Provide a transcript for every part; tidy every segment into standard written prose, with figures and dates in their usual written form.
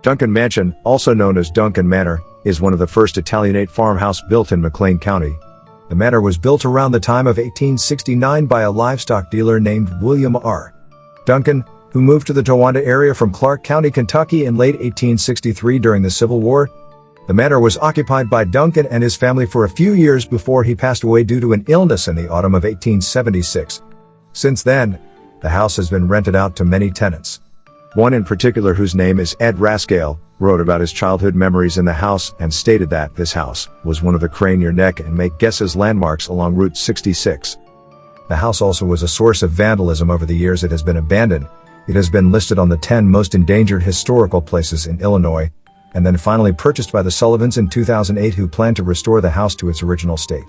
Duncan Mansion, also known as Duncan Manor, is one of the first Italianate farmhouse built in McLean County. The manor was built around the time of 1869 by a livestock dealer named William R. Duncan, who moved to the Towanda area from Clark County, Kentucky in late 1863 during the Civil War. The manor was occupied by Duncan and his family for a few years before he passed away due to an illness in the autumn of 1876. Since then, the house has been rented out to many tenants. One in particular, whose name is Ed Rascale, wrote about his childhood memories in the house and stated that this house was one of the crane your neck and make guesses landmarks along Route 66. The house also was a source of vandalism over the years it has been abandoned. It has been listed on the 10 most endangered historical places in Illinois, and then finally purchased by the Sullivans in 2008, who plan to restore the house to its original state.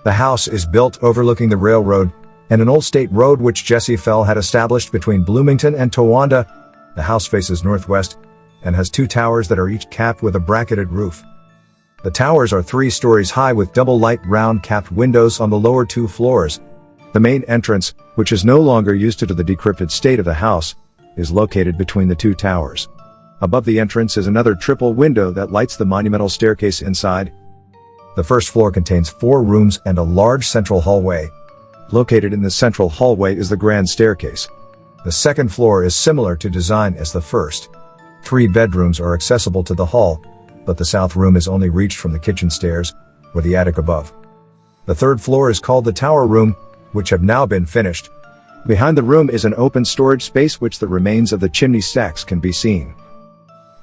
The house is built overlooking the railroad and an old state road which Jesse Fell had established between Bloomington and Towanda. The house faces northwest and has 2 towers that are each capped with a bracketed roof. The towers are 3 stories high with double light round capped windows on the lower 2 floors. The main entrance, which is no longer used due to the decrepit state of the house, is located between the 2 towers. Above the entrance is another triple window that lights the monumental staircase inside. The first floor contains 4 rooms and a large central hallway. Located in the central hallway is the grand staircase. The second floor is similar to design as the first. 3 bedrooms are accessible to the hall, but the south room is only reached from the kitchen stairs, or the attic above. The third floor is called the tower room, which have now been finished. Behind the room is an open storage space which the remains of the chimney stacks can be seen.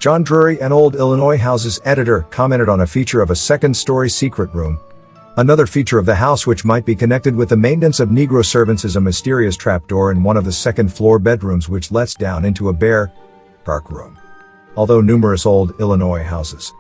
John Drury, an Old Illinois Houses editor, commented on a feature of a second-story secret room. Another feature of the house which might be connected with the maintenance of Negro servants is a mysterious trapdoor in one of the second-floor bedrooms which lets down into a bare, dark room. Although numerous Old Illinois houses,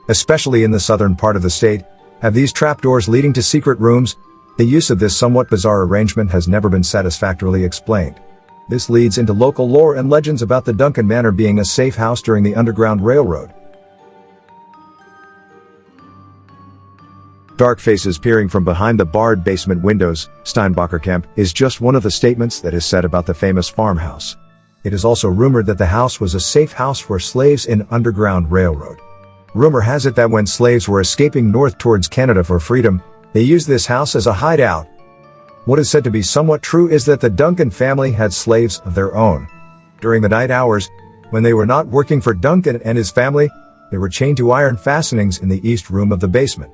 especially in the southern part of the state, have these trapdoors leading to secret rooms, the use of this somewhat bizarre arrangement has never been satisfactorily explained. This leads into local lore and legends about the Duncan Manor being a safe house during the Underground Railroad. Dark faces peering from behind the barred basement windows, Steinbacher Camp, is just one of the statements that is said about the famous farmhouse. It is also rumored that the house was a safe house for slaves in Underground Railroad. Rumor has it that when slaves were escaping north towards Canada for freedom, they used this house as a hideout. What is said to be somewhat true is that the Duncan family had slaves of their own. During the night hours, when they were not working for Duncan and his family, they were chained to iron fastenings in the east room of the basement.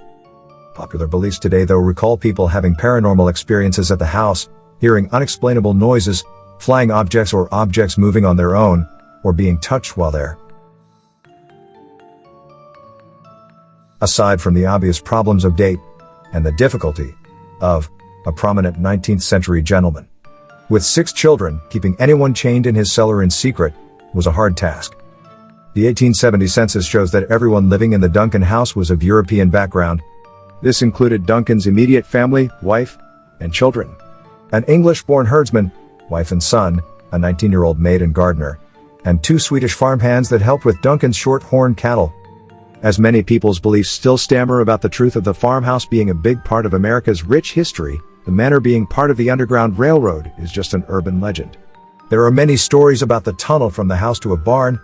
Popular beliefs today, though, recall people having paranormal experiences at the house, hearing unexplainable noises, flying objects or objects moving on their own, or being touched while there. Aside from the obvious problems of date, and the difficulty of a prominent 19th century gentleman with 6 children, keeping anyone chained in his cellar in secret was a hard task. The 1870 census shows that everyone living in the Duncan house was of European background. This included Duncan's immediate family, wife, and children. An English-born herdsman, wife and son, a 19-year-old maid and gardener, and 2 Swedish farmhands that helped with Duncan's short-horn cattle. As many people's beliefs still stammer about the truth of the farmhouse being a big part of America's rich history, the manor being part of the Underground Railroad is just an urban legend. There are many stories about the tunnel from the house to a barn,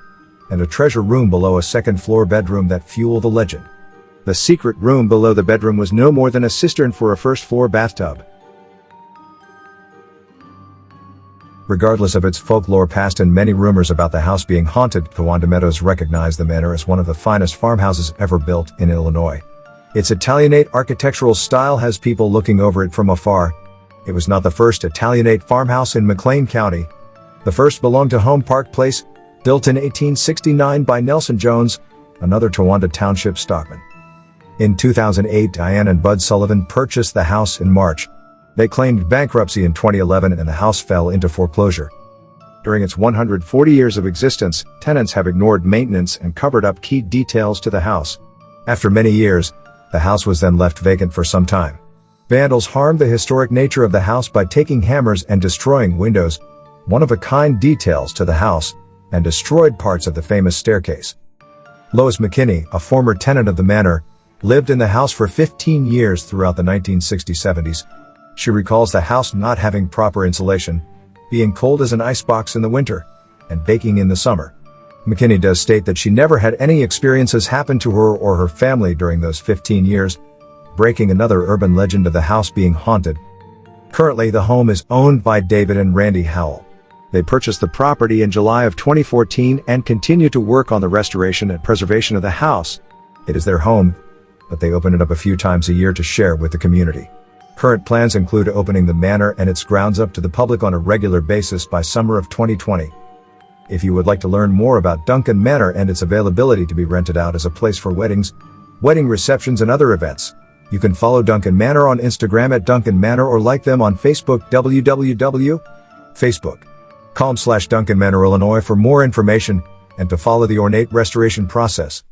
and a treasure room below a second-floor bedroom that fuel the legend. The secret room below the bedroom was no more than a cistern for a first-floor bathtub. Regardless of its folklore past and many rumors about the house being haunted, Towanda Meadows recognized the manor as one of the finest farmhouses ever built in Illinois. Its Italianate architectural style has people looking over it from afar. It was not the first Italianate farmhouse in McLean County. The first belonged to Home Park Place, built in 1869 by Nelson Jones, another Towanda Township stockman. In 2008, Diane and Bud Sullivan purchased the house in March. They claimed bankruptcy in 2011 and the house fell into foreclosure. During its 140 years of existence, tenants have ignored maintenance and covered up key details to the house. After many years, The house was then left vacant for some time. Vandals harmed the historic nature of the house by taking hammers and destroying windows, one-of-a-kind details to the house, and destroyed parts of the famous staircase. Lois McKinney, a former tenant of the manor, lived in the house for 15 years throughout the 1960s-70s. She recalls the house not having proper insulation, being cold as an icebox in the winter, and baking in the summer. McKinney does state that she never had any experiences happen to her or her family during those 15 years, breaking another urban legend of the house being haunted. Currently, the home is owned by David and Randy Howell. They purchased the property in July of 2014 and continue to work on the restoration and preservation of the house. It is their home, but they open it up a few times a year to share with the community. Current plans include opening the manor and its grounds up to the public on a regular basis by summer of 2020. If you would like to learn more about Duncan Manor and its availability to be rented out as a place for weddings, wedding receptions and other events, you can follow Duncan Manor on Instagram at Duncan Manor or like them on Facebook www.facebook.com/Duncan Manor Illinois for more information and to follow the ornate restoration process.